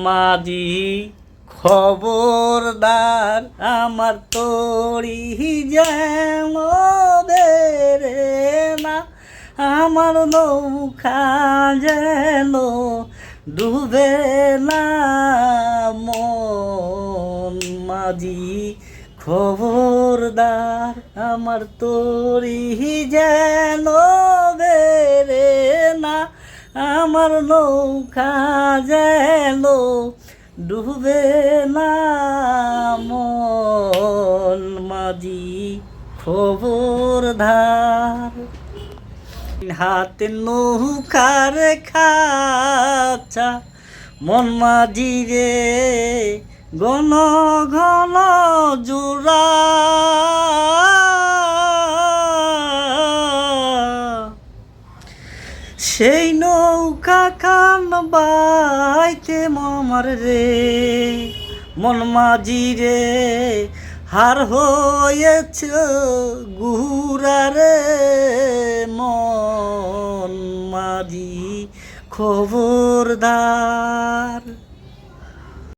মাঝি খবরদার আমার তরি যেন বেরে না, আমার নৌকা যেন ডুবে না মন। মাঝি খবরদার আমার তরি যেন বেরে না, আমার নৌকা যেন ডুবে না মন। মাঝি খবরদার হাতে নৌকার খাঁচা মন মাঝি রে ঘন ঘন জোড়া, সেই নৌকা খান বাইতে মামার রে মন মাঝি রে হার হয়েছে গুড়া রে মন। মাঝি খবরদার।